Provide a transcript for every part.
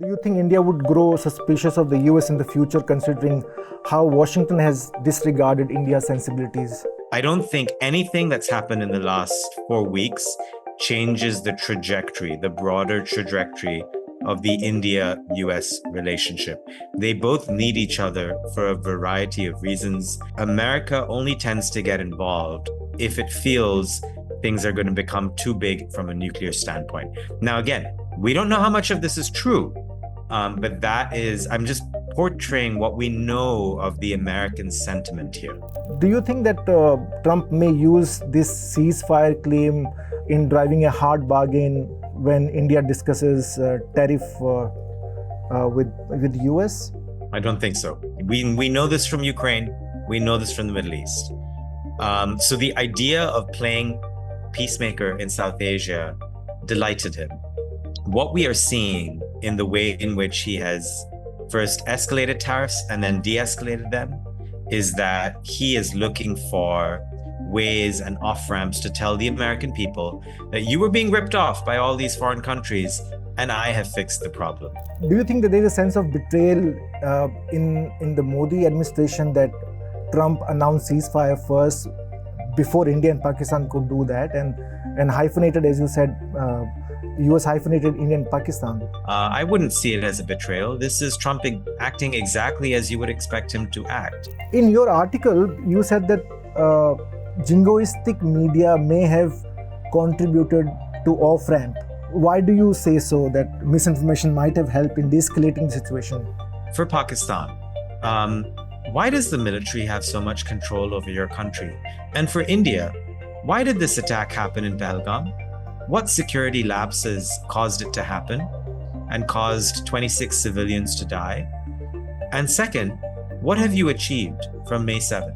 Do you think India would grow suspicious of the US in the future, considering how Washington has disregarded India's sensibilities? I don't think anything that's happened in the last 4 weeks changes the trajectory, the broader trajectory of the India-US relationship. They both need each other for a variety of reasons. America only tends to get involved if it feels things are going to become too big from a nuclear standpoint. Now, again, we don't know how much of this is true, but I'm just portraying what we know of the American sentiment here. Do you think that Trump may use this ceasefire claim in driving a hard bargain when India discusses tariff with US? I don't think so. We know this from Ukraine. We know this from the Middle East. So the idea of playing peacemaker in South Asia delighted him. What we are seeing in the way in which he has first escalated tariffs and then de-escalated them is that he is looking for ways and off-ramps to tell the American people that you were being ripped off by all these foreign countries and I have fixed the problem. Do you think that there is a sense of betrayal in the Modi administration that Trump announced ceasefire first before India and Pakistan could do that, and hyphenated, as you said, US hyphenated India and Pakistan? I wouldn't see it as a betrayal. This is Trump acting exactly as you would expect him to act. In your article, you said that jingoistic media may have contributed to off-ramp. Why do you say so, that misinformation might have helped in de-escalating the situation? For Pakistan, why does the military have so much control over your country? And for India, why did this attack happen in Pahalgam? What security lapses caused it to happen and caused 26 civilians to die? And second, what have you achieved from May 7?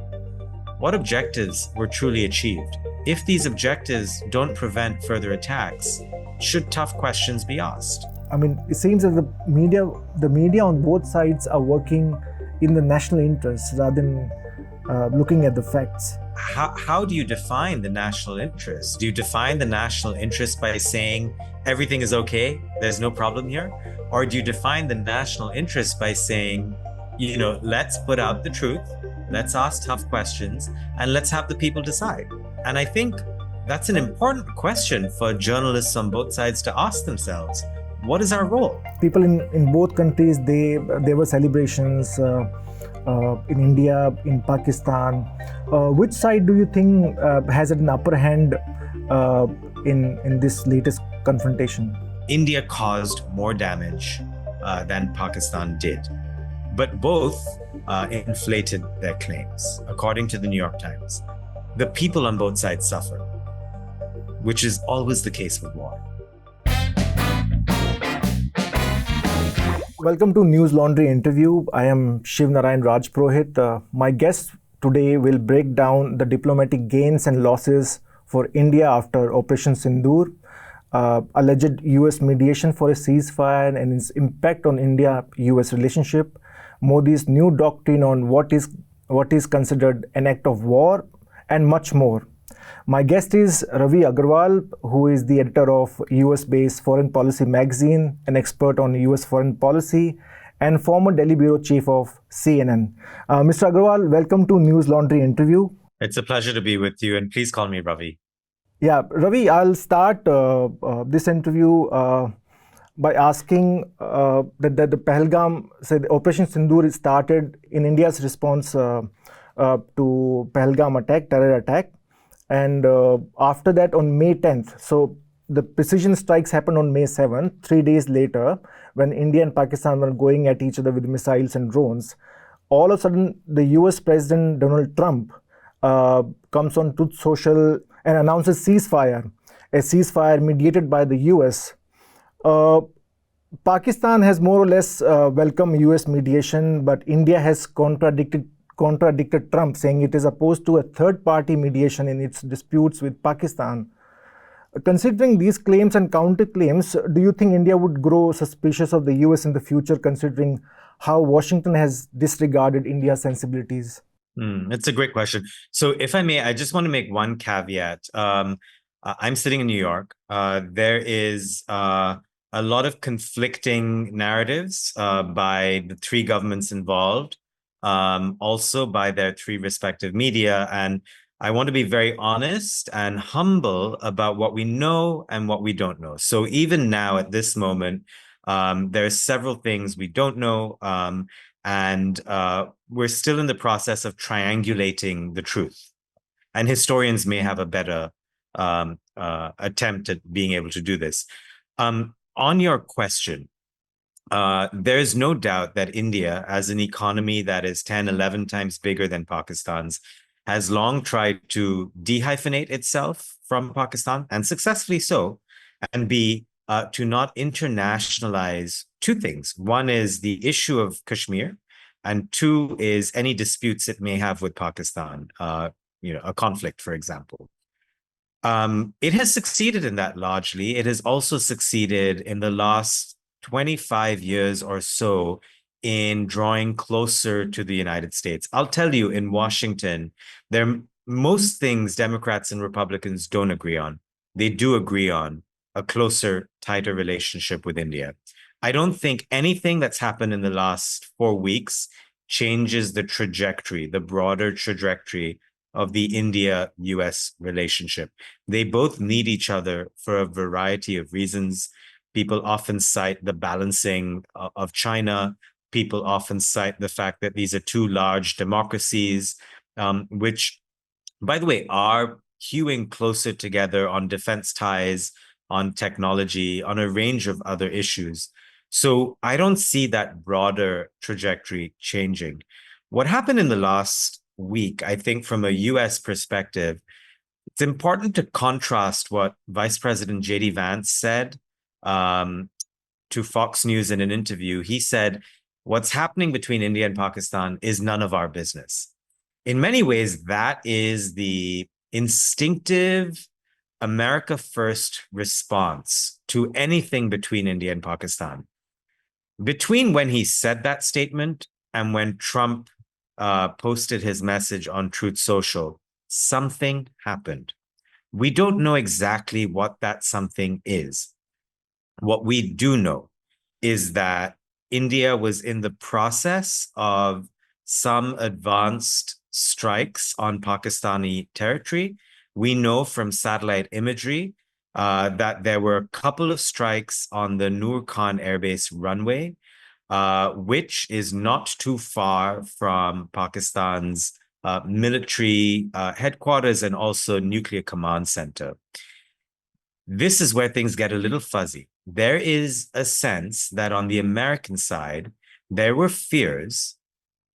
What objectives were truly achieved? If these objectives don't prevent further attacks, should tough questions be asked? I mean, it seems that the media on both sides are working in the national interest rather than looking at the facts. How do you define the national interest? Do you define the national interest by saying everything is okay, there's no problem here? Or do you define the national interest by saying, let's put out the truth, let's ask tough questions, and let's have the people decide? And I think that's an important question for journalists on both sides to ask themselves. What is our role? People in both countries, there were celebrations in India, in Pakistan. Which side do you think has an upper hand in this latest confrontation? India caused more damage than Pakistan did, but both inflated their claims. According to the New York Times, the people on both sides suffer, which is always the case with war. Welcome to Newslaundry interview. I am Shiv Narayan Rajpurohit. My guest today will break down the diplomatic gains and losses for India after Operation Sindoor, alleged US mediation for a ceasefire and its impact on India-US relationship, Modi's new doctrine on what is considered an act of war, and much more. My guest is Ravi Agrawal, who is the editor of US-based Foreign Policy magazine, an expert on US foreign policy, and former Delhi bureau chief of CNN. Mr. Agrawal, welcome to Newslaundry interview. It's a pleasure to be with you, and please call me Ravi. Yeah, Ravi, I'll start this interview by asking that the Pahalgam, the Operation Sindoor started in India's response to Pahalgam attack, terror attack. And after that, on May 10th, so the precision strikes happened on May 7th, 3 days later, when India and Pakistan were going at each other with missiles and drones. All of a sudden, the US President Donald Trump comes on Truth Social and announces a ceasefire mediated by the US. Pakistan has more or less welcomed US mediation, but India has contradicted Trump, saying it is opposed to a third-party mediation in its disputes with Pakistan. Considering these claims and counterclaims, do you think India would grow suspicious of the US in the future, considering how Washington has disregarded India's sensibilities? It's a great question. So if I may, I just want to make one caveat. I'm sitting in New York. There is a a lot of conflicting narratives by the three governments involved, also by their three respective media. And I want to be very honest and humble about what we know and what we don't know. So even now at this moment, there are several things we don't know. And we're still in the process of triangulating the truth. And historians may have a better attempt at being able to do this. On your question, there is no doubt that India, as an economy that is 10, 11 times bigger than Pakistan's, has long tried to dehyphenate itself from Pakistan, and successfully so, and to not internationalize two things. One is the issue of Kashmir, and two is any disputes it may have with Pakistan, a conflict, for example. It has succeeded in that largely. It has also succeeded in the last 25 years or so in drawing closer to the United States. I'll tell you, in Washington, most things Democrats and Republicans don't agree on. They do agree on a closer, tighter relationship with India. I don't think anything that's happened in the last 4 weeks changes the trajectory, the broader trajectory of the India-US relationship. They both need each other for a variety of reasons. People often cite the balancing of China. People often cite the fact that these are two large democracies, which, by the way, are hewing closer together on defense ties, on technology, on a range of other issues. So I don't see that broader trajectory changing. What happened in the last week, I think from a US perspective, it's important to contrast what Vice President J.D. Vance said to Fox News in an interview. He said, what's happening between India and Pakistan is none of our business. In many ways, that is the instinctive America First response to anything between India and Pakistan. Between when he said that statement and when Trump posted his message on Truth Social, something happened. We don't know exactly what that something is. What we do know is that India was in the process of some advanced strikes on Pakistani territory. We know from satellite imagery that there were a couple of strikes on the Noor Khan Air Base runway, which is not too far from Pakistan's military headquarters and also nuclear command center. This is where things get a little fuzzy. There is a sense that on the American side, there were fears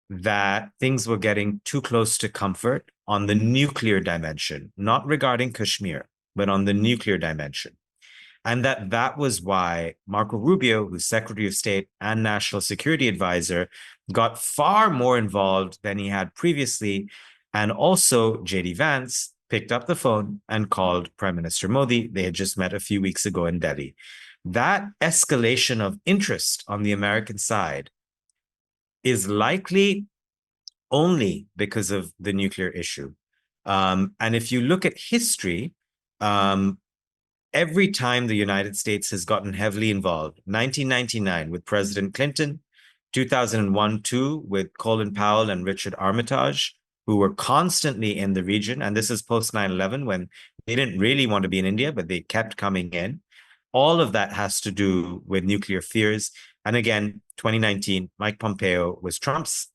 that things were getting too close to comfort on the nuclear dimension, not regarding Kashmir, but on the nuclear dimension. And that was why Marco Rubio, who's Secretary of State and National Security Advisor, got far more involved than he had previously. And also J.D. Vance picked up the phone and called Prime Minister Modi. They had just met a few weeks ago in Delhi. That escalation of interest on the American side is likely only because of the nuclear issue. And if you look at history, every time the United States has gotten heavily involved, 1999 with President Clinton, 2001-2 with Colin Powell and Richard Armitage, who were constantly in the region. And this is post 9/11 when they didn't really want to be in India, but they kept coming in. All of that has to do with nuclear fears. And again, 2019, Mike Pompeo was Trump's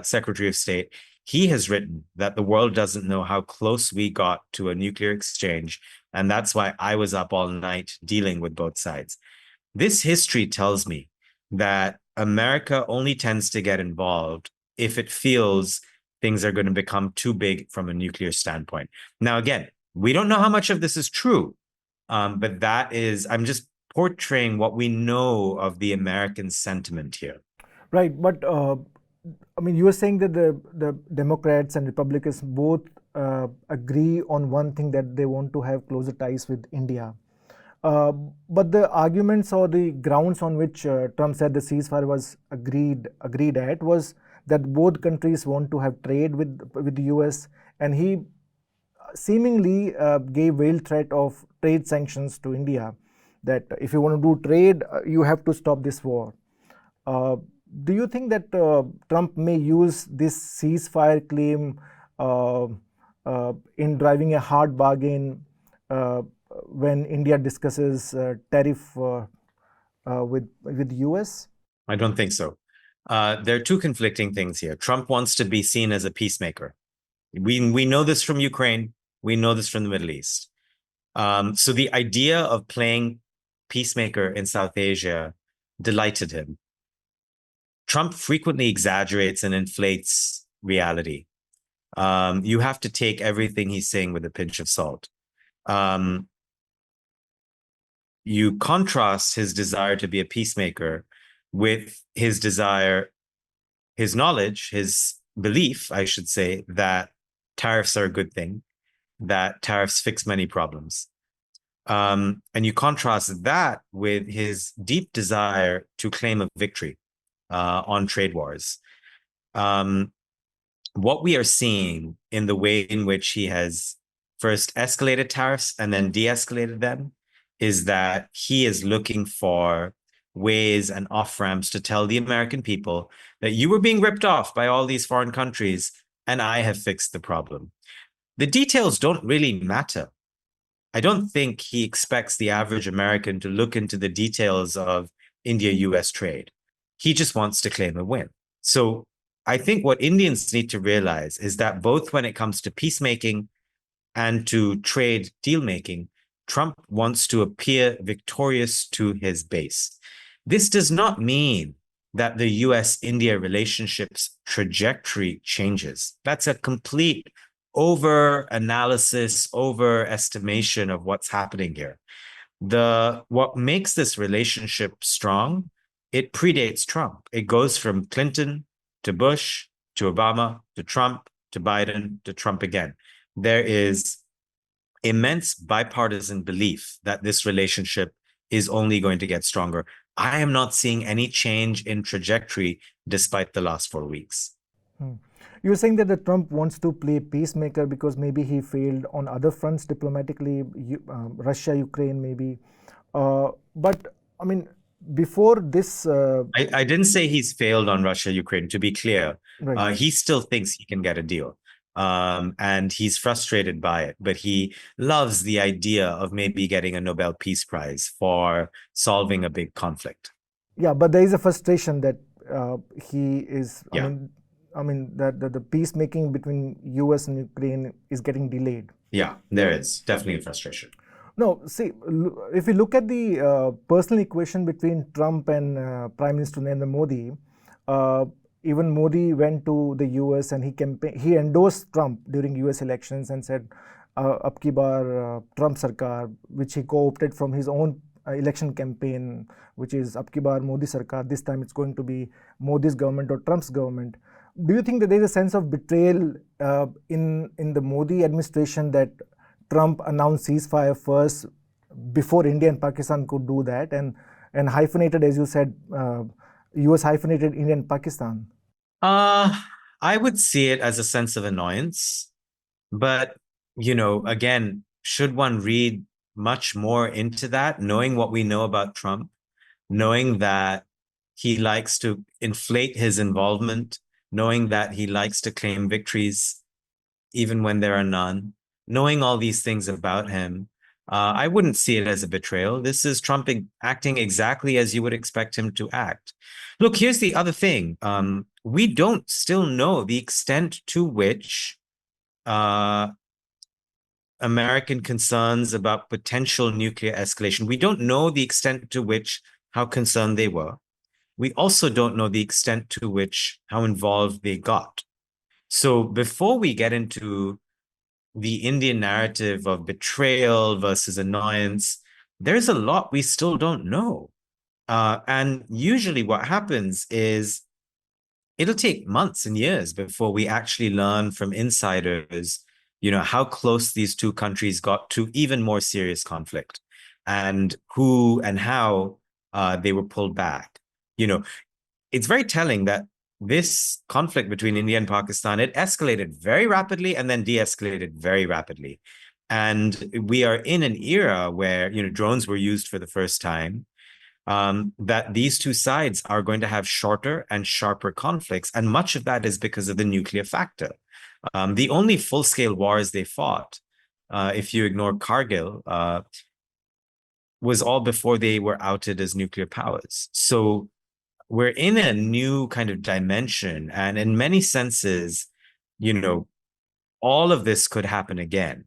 Secretary of State. He has written that the world doesn't know how close we got to a nuclear exchange. And that's why I was up all night dealing with both sides. This history tells me that America only tends to get involved if it feels things are going to become too big from a nuclear standpoint. Now, again, we don't know how much of this is true, but that is, I'm just portraying what we know of the American sentiment here. Right, but I mean, you were saying that the Democrats and Republicans both agree on one thing, that they want to have closer ties with India. But the arguments or the grounds on which Trump said the ceasefire was agreed at was that both countries want to have trade with the US, and he seemingly gave veiled threat of trade sanctions to India. that if you want to do trade, you have to stop this war. Do you think that Trump may use this ceasefire claim uh, in driving a hard bargain uh, when India discusses tariff with US? I don't think so. There are two conflicting things here. Trump wants to be seen as a peacemaker. We know this from Ukraine. We know this from the Middle East. So the idea of playing peacemaker in South Asia delighted him. Trump frequently exaggerates and inflates reality. You have to take everything he's saying with a pinch of salt. You contrast his desire to be a peacemaker with his desire, his knowledge, his belief, I should say, that tariffs are a good thing, that tariffs fix many problems. And you contrast that with his deep desire to claim a victory on trade wars. What we are seeing in the way in which he has first escalated tariffs and then de-escalated them is that he is looking for ways and off-ramps to tell the American people that you were being ripped off by all these foreign countries and I have fixed the problem. The details don't really matter. I don't think he expects the average American to look into the details of India-US trade. He just wants to claim a win. So I think what Indians need to realize is that both when it comes to peacemaking and to trade deal-making, Trump wants to appear victorious to his base. This does not mean that the US-India relationship's trajectory changes. That's a complete over-analysis, overestimation of what's happening here. What makes this relationship strong, it predates Trump. It goes from Clinton to Bush to Obama to Trump to Biden to Trump again. There is immense bipartisan belief that this relationship is only going to get stronger. I am not seeing any change in trajectory despite the last 4 weeks. You're saying that the Trump wants to play peacemaker because maybe he failed on other fronts diplomatically, Russia, Ukraine, maybe. But I mean, before this, I didn't say he's failed on Russia, Ukraine. To be clear, right. He still thinks he can get a deal. And he's frustrated by it, but he loves the idea of maybe getting a Nobel Peace Prize for solving a big conflict. Yeah, but there is a frustration that he is. Yeah. I mean that the peacemaking between U.S. and Ukraine is getting delayed. Yeah, there is definitely a frustration. No, see, if you look at the personal equation between Trump and Prime Minister Narendra Modi, even Modi went to the US and he endorsed Trump during US elections and said, "Ab ki baar Trump sarkar," which he co-opted from his own election campaign, which is "Ab ki baar Modi sarkar." This time it's going to be Modi's government or Trump's government. Do you think that there is a sense of betrayal in the Modi administration that Trump announced ceasefire first before India and Pakistan could do that, and hyphenated, as you said, US hyphenated India and Pakistan? I would see it as a sense of annoyance, but again, should one read much more into that, knowing what we know about Trump, knowing that he likes to inflate his involvement, knowing that he likes to claim victories even when there are none, knowing all these things about him, I wouldn't see it as a betrayal. This is Trump acting exactly as you would expect him to act. Look, here's the other thing. We don't still know the extent to which American concerns about potential nuclear escalation, we don't know the extent to which how concerned they were. We also don't know the extent to which how involved they got. So before we get into the Indian narrative of betrayal versus annoyance, there's a lot we still don't know. And usually what happens is it'll take months and years before we actually learn from insiders, how close these two countries got to even more serious conflict and who and how they were pulled back. It's very telling that this conflict between India and Pakistan, it escalated very rapidly and then de-escalated very rapidly. And we are in an era where, drones were used for the first time, that these two sides are going to have shorter and sharper conflicts. And much of that is because of the nuclear factor. The only full-scale wars they fought, if you ignore Kargil, was all before they were outed as nuclear powers. So we're in a new kind of dimension. And in many senses, all of this could happen again,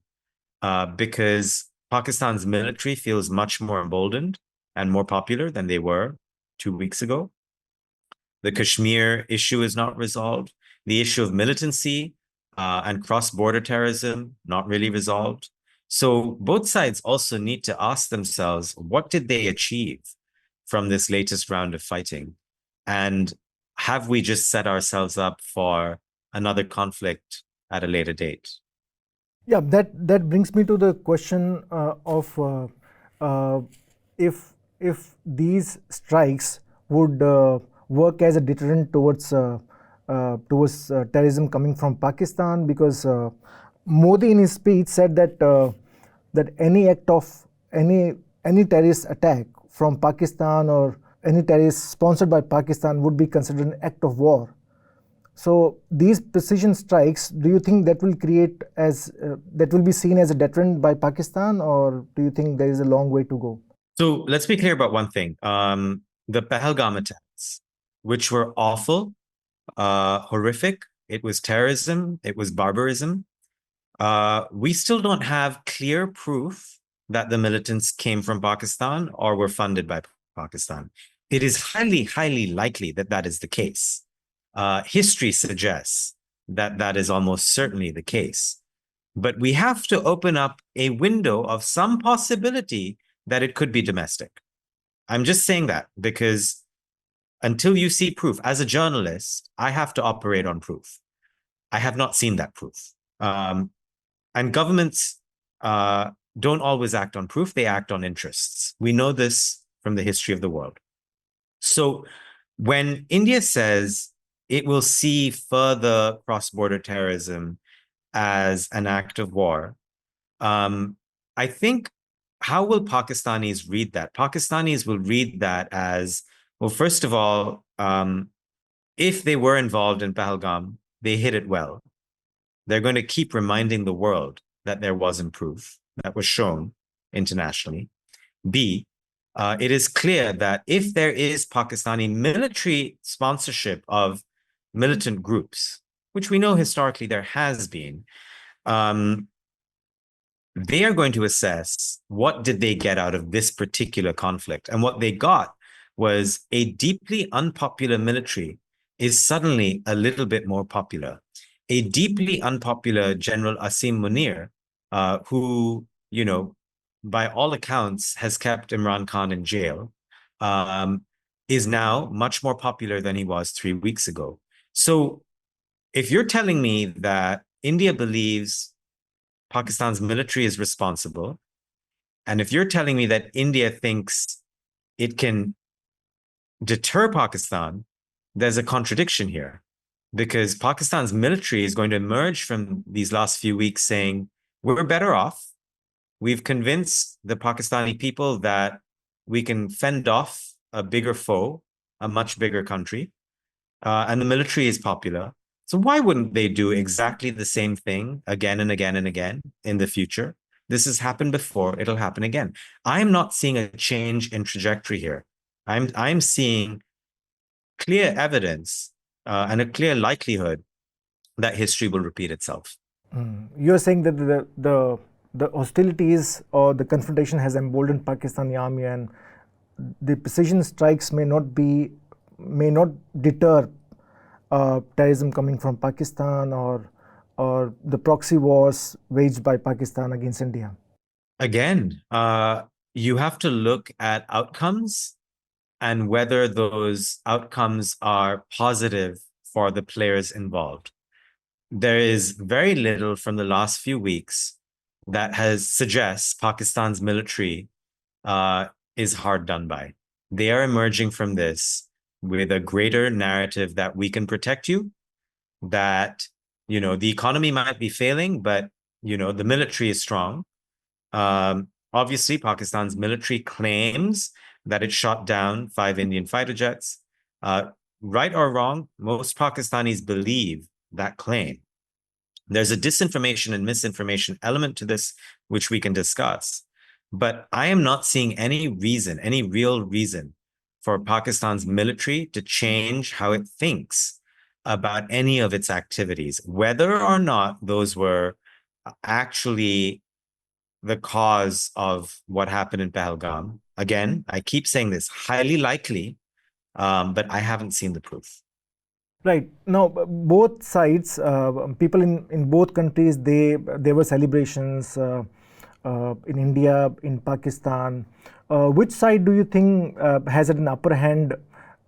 because Pakistan's military feels much more emboldened and more popular than they were 2 weeks ago. The Kashmir issue is not resolved. The issue of militancy and cross-border terrorism, not really resolved. So both sides also need to ask themselves, what did they achieve from this latest round of fighting? And have we just set ourselves up for another conflict at a later date? Yeah, that brings me to the question of uh, if these strikes would work as a deterrent towards terrorism coming from Pakistan, because Modi in his speech said that any act of any terrorist attack from Pakistan or any terrorist sponsored by Pakistan would be considered an act of war. So these precision strikes, do you think that will create that will be seen as a deterrent by Pakistan, or do you think there is a long way to go? So let's be clear about one thing. The Pahalgam attacks, which were awful, horrific. It was terrorism. It was barbarism. We still don't have clear proof that the militants came from Pakistan or were funded by Pakistan. It is highly, highly likely that that is the case. History suggests that that is almost certainly the case. But we have to open up a window of some possibility that it could be domestic. I'm just saying that because until you see proof, as a journalist, I have to operate on proof. I have not seen that proof. And governments don't always act on proof, they act on interests. We know this from the history of the world. So when India says it will see further cross-border terrorism as an act of war, I think, how will Pakistanis read that? Pakistanis will read that as, well, first of all, if they were involved in Pahalgam, they hit it well. They're going to keep reminding the world that there wasn't proof that was shown internationally. B, it is clear that if there is Pakistani military sponsorship of militant groups, which we know historically there has been, they are going to assess what did they get out of this particular conflict. And what they got was a deeply unpopular military is suddenly a little bit more popular. A deeply unpopular General Asim Munir, who, by all accounts, has kept Imran Khan in jail, is now much more popular than he was 3 weeks ago. So if you're telling me that India believes Pakistan's military is responsible, and if you're telling me that India thinks it can deter Pakistan, there's a contradiction here, because Pakistan's military is going to emerge from these last few weeks saying, we're better off. We've convinced the Pakistani people that we can fend off a bigger foe, a much bigger country, and the military is popular. So why wouldn't they do exactly the same thing again and again and again in the future? This has happened before, it'll happen again. I'm not seeing a change in trajectory here. I'm seeing clear evidence and a clear likelihood that history will repeat itself. You're saying that the hostilities or the confrontation has emboldened Pakistani army, and the precision strikes may not deter terrorism coming from Pakistan or the proxy wars waged by Pakistan against India. Again, you have to look at outcomes and whether those outcomes are positive for the players involved. There is very little from the last few weeks that suggests Pakistan's military is hard done by. They are emerging from this with a greater narrative that we can protect you, that, the economy might be failing, but, the military is strong. Obviously, Pakistan's military claims that it shot down 5 Indian fighter jets. Right or wrong, most Pakistanis believe that claim. There's a disinformation and misinformation element to this, which we can discuss. But I am not seeing any reason, any real reason for Pakistan's military to change how it thinks about any of its activities, whether or not those were actually the cause of what happened in Pahalgam. Again, I keep saying this, highly likely, but I haven't seen the proof. Right. Now, both sides, people in both countries, there were celebrations in India, in Pakistan. Which side do you think has an upper hand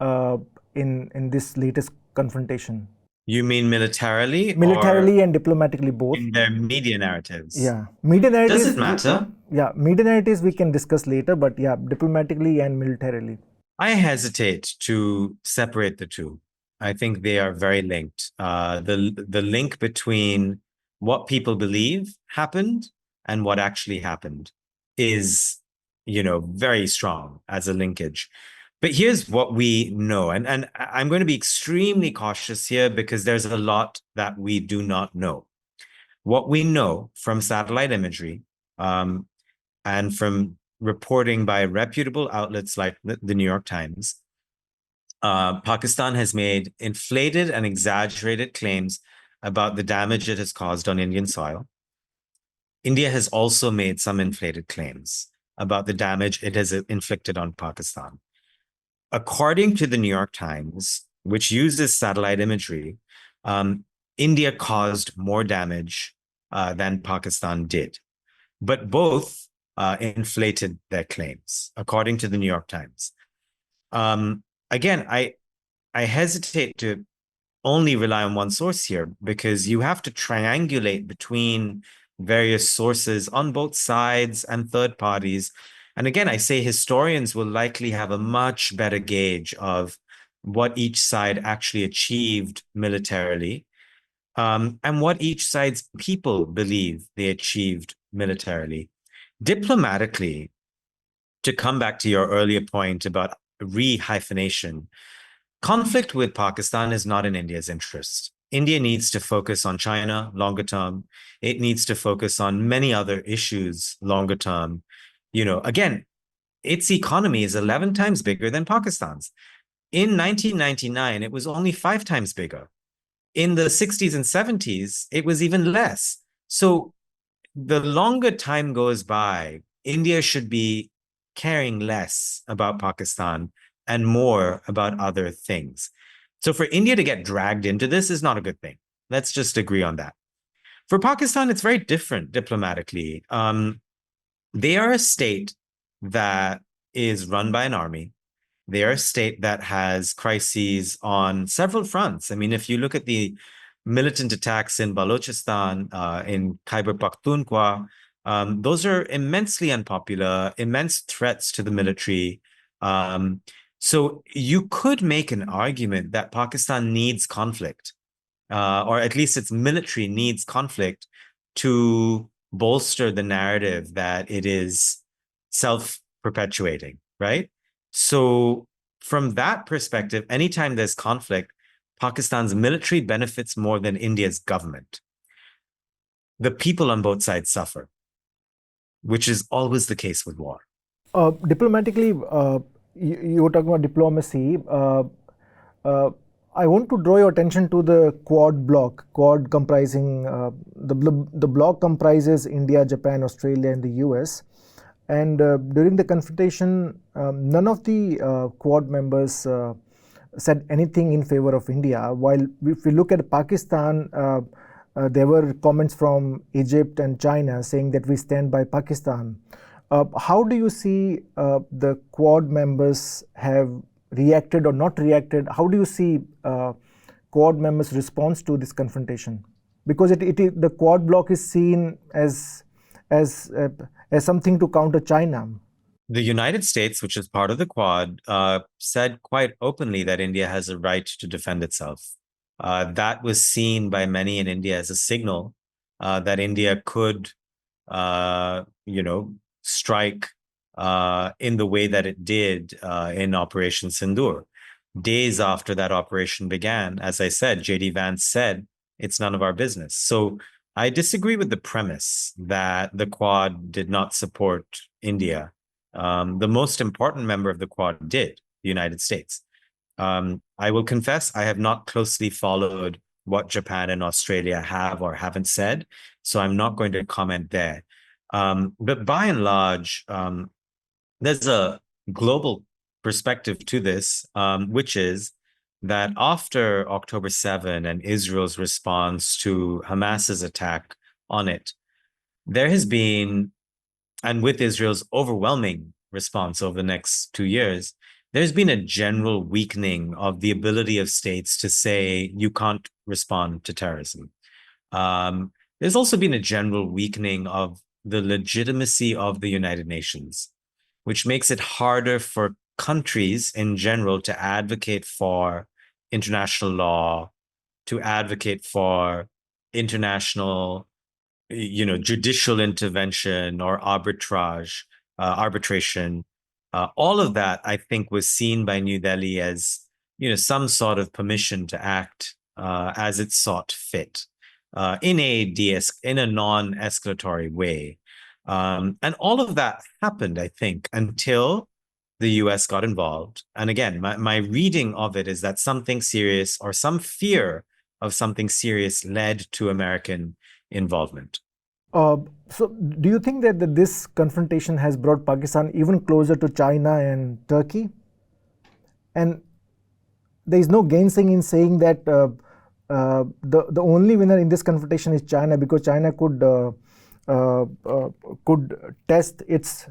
uh, in this latest confrontation? You mean militarily or Militarily and diplomatically, both. in their media narratives? Yeah, media Does it narratives. matter? Yeah, media narratives we can discuss later, but yeah, diplomatically and militarily. I hesitate to separate the two. I think they are very linked. The link between what people believe happened and what actually happened is, very strong as a linkage. But here's what we know, and I'm going to be extremely cautious here because there's a lot that we do not know. What we know from satellite imagery, and from reporting by reputable outlets like the New York Times, Pakistan has made inflated and exaggerated claims about the damage it has caused on Indian soil. India has also made some inflated claims about the damage it has inflicted on Pakistan. According to the New York Times, which uses satellite imagery, India caused more damage than Pakistan did. But both inflated their claims, according to the New York Times. Again, I hesitate to only rely on one source here because you have to triangulate between various sources on both sides and third parties. And again, I say historians will likely have a much better gauge of what each side actually achieved militarily, and what each side's people believe they achieved militarily. Diplomatically, to come back to your earlier point about re-hyphenation, conflict with Pakistan is not in India's interest. India needs to focus on China longer term. It needs to focus on many other issues longer term. Again, its economy is 11 times bigger than Pakistan's. In 1999, it was only 5 times bigger. In the 60s and 70s, it was even less. So the longer time goes by, India should be caring less about Pakistan and more about other things. So for India to get dragged into this is not a good thing. Let's just agree on that. For Pakistan, it's very different diplomatically. They are a state that is run by an army. They are a state that has crises on several fronts. I mean, if you look at the militant attacks in Balochistan, in Khyber Pakhtunkhwa, those are immensely unpopular, immense threats to the military. So you could make an argument that Pakistan needs conflict, or at least its military needs conflict to bolster the narrative that it is self-perpetuating, right? So from that perspective, anytime there's conflict, Pakistan's military benefits more than India's government. The people on both sides suffer, which is always the case with war. Diplomatically, you were talking about diplomacy. Uh, I want to draw your attention to the Quad bloc. Quad comprising the bloc comprises India, Japan, Australia, and the US. And during the confrontation, none of the Quad members said anything in favor of India. While if we look at Pakistan, there were comments from Egypt and China saying that we stand by Pakistan. How do you see the Quad members have reacted or not reacted? How do you see Quad members' response to this confrontation? Because the Quad bloc is seen as something to counter China. The United States, which is part of the Quad, said quite openly that India has a right to defend itself. That was seen by many in India as a signal that India could strike in the way that it did in Operation Sindoor. Days after that operation began, as I said, J.D. Vance said, it's none of our business. So I disagree with the premise that the Quad did not support India. The most important member of the Quad did, the United States. I will confess, I have not closely followed what Japan and Australia have or haven't said, so I'm not going to comment there. But by and large, there's a global perspective to this, which is that after October 7 and Israel's response to Hamas's attack on it, there has been, and with Israel's overwhelming response over the next 2 years, there's been a general weakening of the ability of states to say you can't respond to terrorism. There's also been a general weakening of the legitimacy of the United Nations, which makes it harder for countries in general to advocate for international law, to advocate for international, judicial intervention or arbitration. All of that, I think, was seen by New Delhi as, some sort of permission to act as it sought fit in a non-escalatory way. And all of that happened, I think, until the US got involved. And again, my reading of it is that something serious or some fear of something serious led to American involvement. So, do you think that this confrontation has brought Pakistan even closer to China and Turkey? And there is no gainsaying in saying that the only winner in this confrontation is China, because China could test its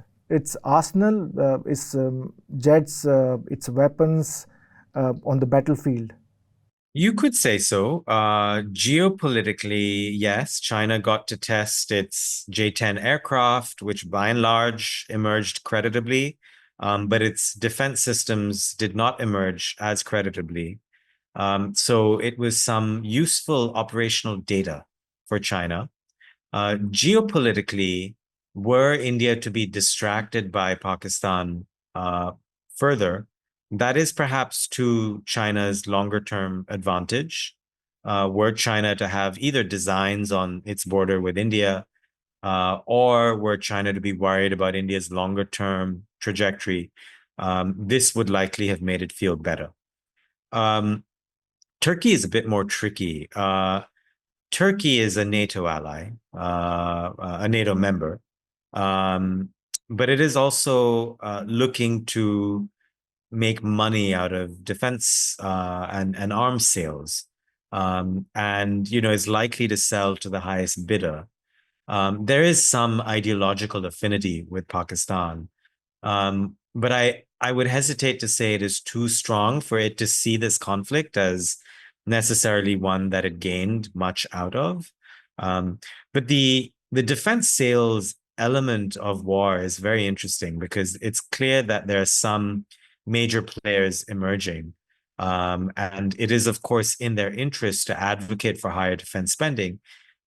arsenal, its jets, its weapons on the battlefield. You could say so. Geopolitically, yes, China got to test its J-10 aircraft, which by and large emerged creditably, but its defense systems did not emerge as creditably. So it was some useful operational data for China. Geopolitically, were India to be distracted by Pakistan further, that is perhaps to China's longer-term advantage. Were China to have either designs on its border with India, or were China to be worried about India's longer-term trajectory, this would likely have made it feel better. Turkey is a bit more tricky. Turkey is a NATO ally, a NATO member, but it is also looking to make money out of defense and arms sales, and is likely to sell to the highest bidder. There is some ideological affinity with Pakistan, but I would hesitate to say it is too strong for it to see this conflict as necessarily one that it gained much out of. But the defense sales element of war is very interesting because it's clear that there are some major players emerging. And it is, of course, in their interest to advocate for higher defense spending.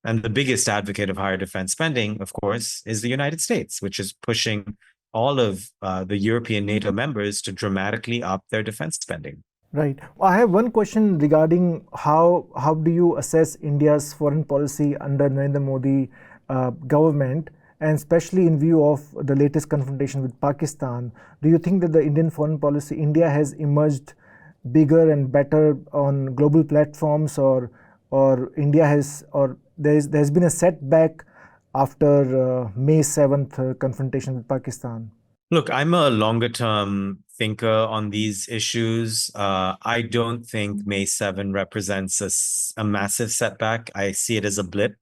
And the biggest advocate of higher defense spending, of course, is the United States, which is pushing all of the European NATO members to dramatically up their defense spending. Right. I have one question regarding how do you assess India's foreign policy under Narendra Modi government, and especially in view of the latest confrontation with Pakistan. Do you think that the Indian foreign policy, India has emerged bigger and better on global platforms, or India has, or there's been a setback after May 7th confrontation with Pakistan? Look, I'm a longer term thinker on these issues. I don't think May 7 represents a massive setback. I see it as a blip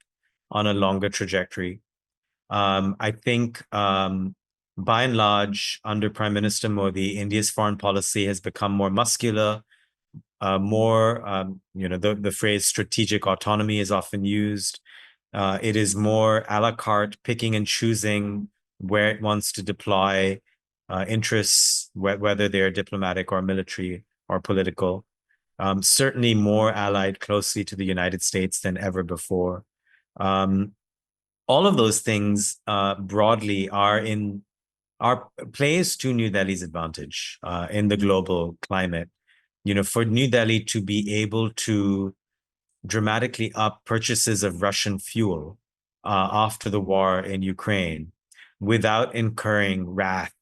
on a longer trajectory. I think by and large, under Prime Minister Modi, India's foreign policy has become more muscular, the phrase strategic autonomy is often used. It is more a la carte, picking and choosing where it wants to deploy interests, whether they're diplomatic or military or political. Certainly more allied closely to the United States than ever before. All of those things broadly are plays to New Delhi's advantage in the global climate. For New Delhi to be able to dramatically up purchases of Russian fuel after the war in Ukraine without incurring wrath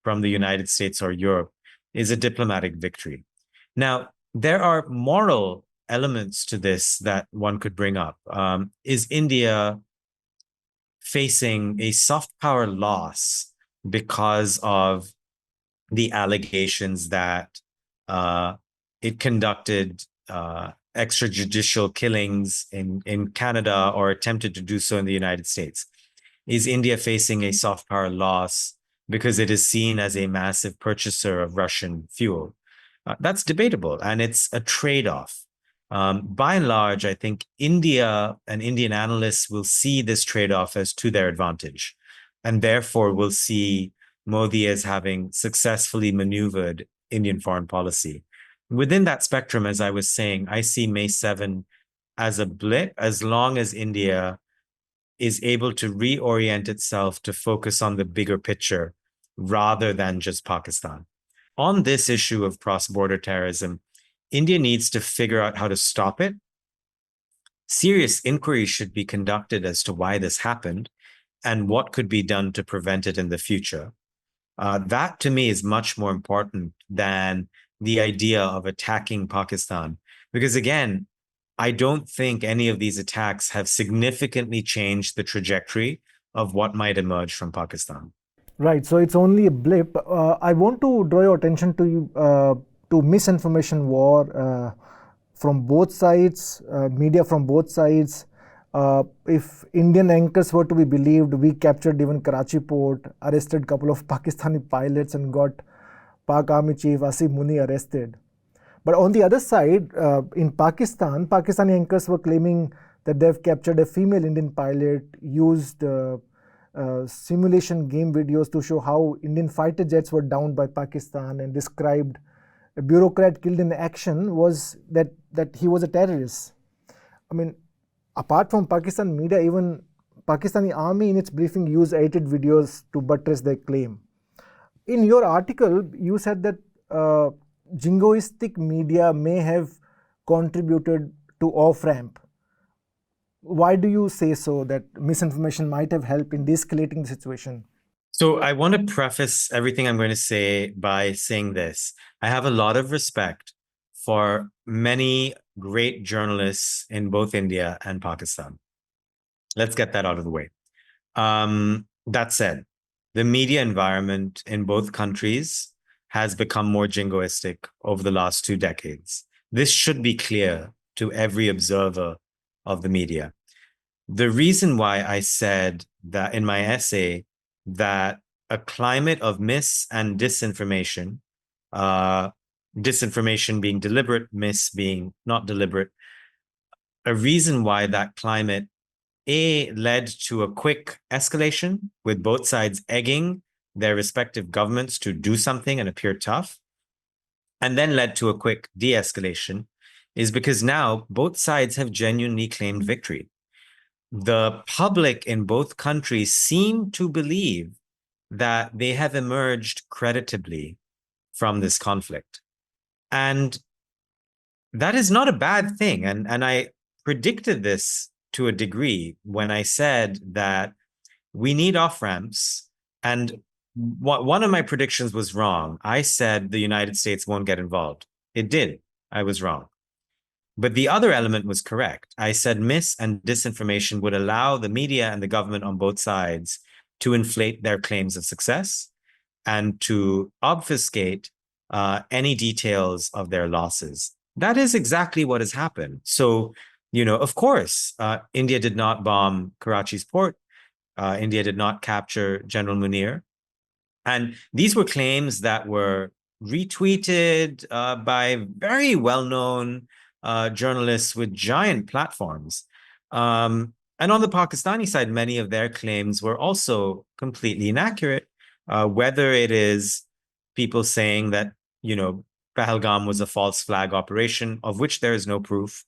from the United States or Europe is a diplomatic victory. Now, there are moral elements to this that one could bring up. Is India facing a soft power loss because of the allegations that it conducted extrajudicial killings in Canada or attempted to do so in the United States? Is India facing a soft power loss because it is seen as a massive purchaser of Russian fuel? That's debatable, and it's a trade-off. By and large, I think India and Indian analysts will see this trade-off as to their advantage, and therefore will see Modi as having successfully maneuvered Indian foreign policy. Within that spectrum, as I was saying, I see May 7 as a blip, as long as India is able to reorient itself to focus on the bigger picture rather than just Pakistan. On this issue of cross-border terrorism, India needs to figure out how to stop it. Serious inquiries should be conducted as to why this happened and what could be done to prevent it in the future. That to me is much more important than the idea of attacking Pakistan. Because again, I don't think any of these attacks have significantly changed the trajectory of what might emerge from Pakistan. Right, so it's only a blip. I want to draw your attention to misinformation war from both sides, media from both sides. If Indian anchors were to be believed, we captured even Karachi port, arrested a couple of Pakistani pilots, and got Pak Army Chief Asif Muni arrested. But on the other side, in Pakistan, Pakistani anchors were claiming that they've captured a female Indian pilot, used simulation game videos to show how Indian fighter jets were downed by Pakistan, and described a bureaucrat killed in action was that he was a terrorist. I mean, apart from Pakistan media, even Pakistani army in its briefing used edited videos to buttress their claim. In your article, you said that jingoistic media may have contributed to off-ramp. Why do you say so, that misinformation might have helped in de-escalating the situation? So I want to preface everything I'm going to say by saying this. I have a lot of respect for many great journalists in both India and Pakistan. Let's get that out of the way. That said, the media environment in both countries has become more jingoistic over the last 2 decades. This should be clear to every observer of the media. The reason why I said that in my essay that a climate of mis and disinformation, disinformation being deliberate, mis being not deliberate, a reason why that climate led to a quick escalation with both sides egging their respective governments to do something and appear tough, and then led to a quick de-escalation, is because now both sides have genuinely claimed victory. The public in both countries seem to believe that they have emerged creditably from this conflict. And that is not a bad thing. And I predicted this to a degree when I said that we need off-ramps. And one of my predictions was wrong. I said the United States won't get involved. It did. I was wrong. But the other element was correct. I said mis and disinformation would allow the media and the government on both sides to inflate their claims of success and to obfuscate any details of their losses. That is exactly what has happened. So, of course, India did not bomb Karachi's port. India did not capture General Munir. And these were claims that were retweeted by very well-known journalists with giant platforms. And on the Pakistani side, many of their claims were also completely inaccurate, whether it is people saying that, Pahalgam was a false flag operation, of which there is no proof,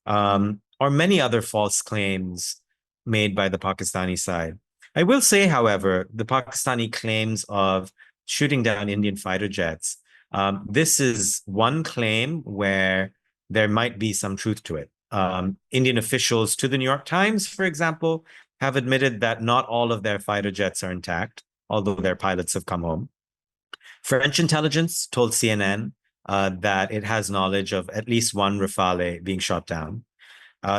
or many other false claims made by the Pakistani side. I will say, however, the Pakistani claims of shooting down Indian fighter jets, this is one claim where there might be some truth to it. Indian officials to the New York Times, for example, have admitted that not all of their fighter jets are intact, although their pilots have come home. French intelligence told CNN that it has knowledge of at least one Rafale being shot down.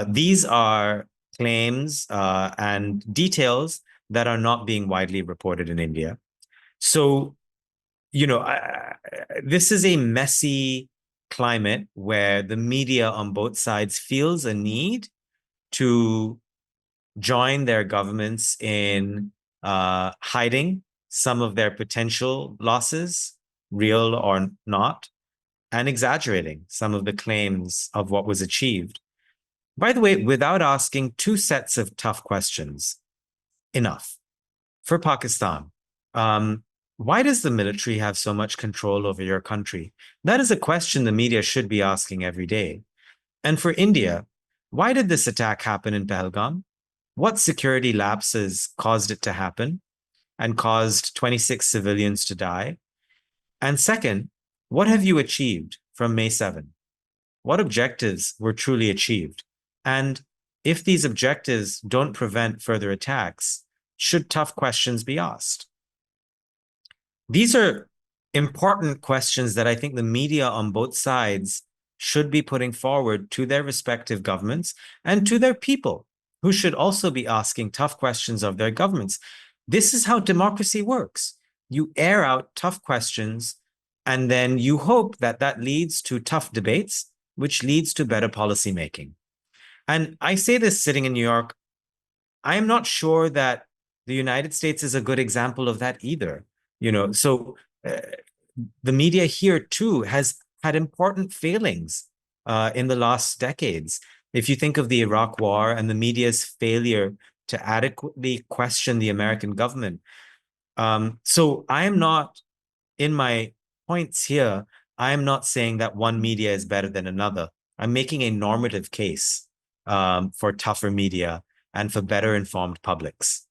These are claims and details that are not being widely reported in India. So, this is a messy climate where the media on both sides feels a need to join their governments in hiding some of their potential losses, real or not, and exaggerating some of the claims of what was achieved. By the way, without asking two sets of tough questions, enough. For Pakistan, why does the military have so much control over your country? That is a question the media should be asking every day. And for India, why did this attack happen in Pahalgam? What security lapses caused it to happen and caused 26 civilians to die? And second, what have you achieved from May 7? What objectives were truly achieved? And if these objectives don't prevent further attacks, should tough questions be asked? These are important questions that I think the media on both sides should be putting forward to their respective governments and to their people, who should also be asking tough questions of their governments. This is how democracy works. You air out tough questions, and then you hope that that leads to tough debates, which leads to better policymaking. And I say this sitting in New York, I am not sure that the United States is a good example of that either. So the media here too has had important failings in the last decades. If you think of the Iraq War and the media's failure to adequately question the American government. So I am not, in my points here, I am not saying that one media is better than another. I'm making a normative case for tougher media and for better informed publics.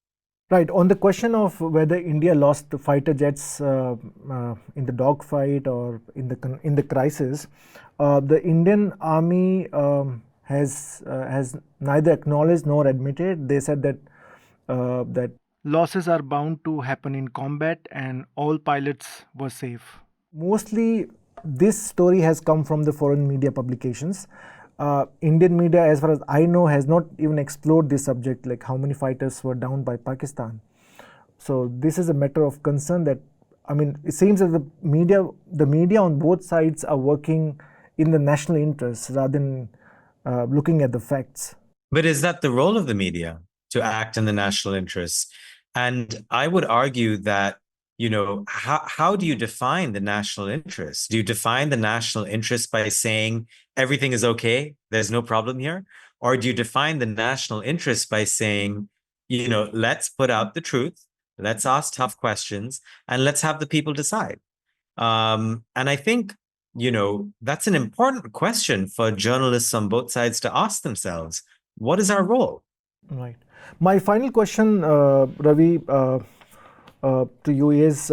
Right. On the question of whether India lost the fighter jets in the dogfight or in the crisis, the Indian Army has neither acknowledged nor admitted. They said that losses are bound to happen in combat and all pilots were safe. Mostly, this story has come from the foreign media publications. Indian media, as far as I know, has not even explored this subject, like how many fighters were downed by Pakistan. So this is a matter of concern that, it seems that the media on both sides are working in the national interest rather than looking at the facts. But is that the role of the media, to act in the national interest? And I would argue that, how do you define the national interest? Do you define the national interest by saying everything is okay, there's no problem here? Or do you define the national interest by saying, let's put out the truth, let's ask tough questions, and let's have the people decide? And I think, that's an important question for journalists on both sides to ask themselves. What is our role? Right. My final question, Ravi, to you is,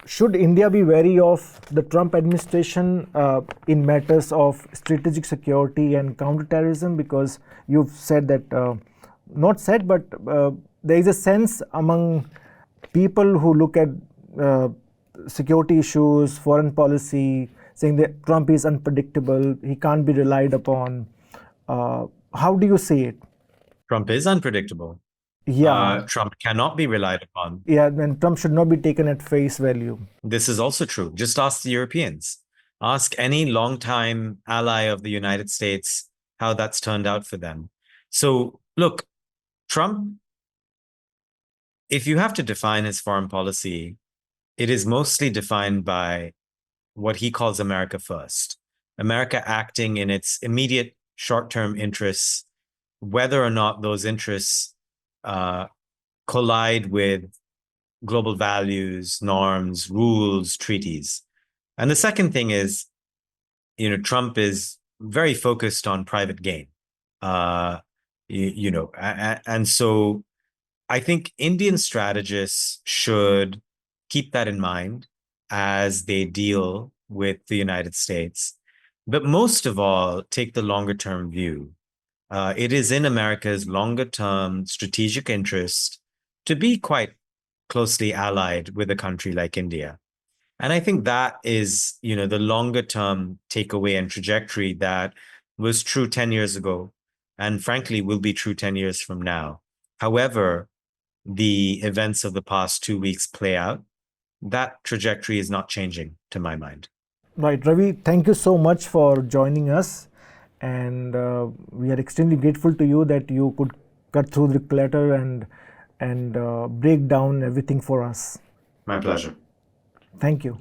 should India be wary of the Trump administration in matters of strategic security and counterterrorism? Because you've said that, not said, but there is a sense among people who look at security issues, foreign policy, saying that Trump is unpredictable, he can't be relied upon. How do you see it? Trump is unpredictable. Yeah. Trump cannot be relied upon. Yeah, and Trump should not be taken at face value. This is also true. Just ask the Europeans. Ask any longtime ally of the United States how that's turned out for them. So, look, Trump, if you have to define his foreign policy, it is mostly defined by what he calls America first. America acting in its immediate short-term interests, whether or not those interests collide with global values, norms, rules, treaties. And the second thing is, Trump is very focused on private gain. And so I think Indian strategists should keep that in mind as they deal with the United States. But most of all, take the longer term view. It is in America's longer term strategic interest to be quite closely allied with a country like India. And I think that is, the longer term takeaway and trajectory that was true 10 years ago, and frankly, will be true 10 years from now. However, the events of the past 2 weeks play out, that trajectory is not changing to my mind. Right, Ravi, thank you so much for joining us. And we are extremely grateful to you that you could cut through the clutter and break down everything for us. My pleasure. Thank you.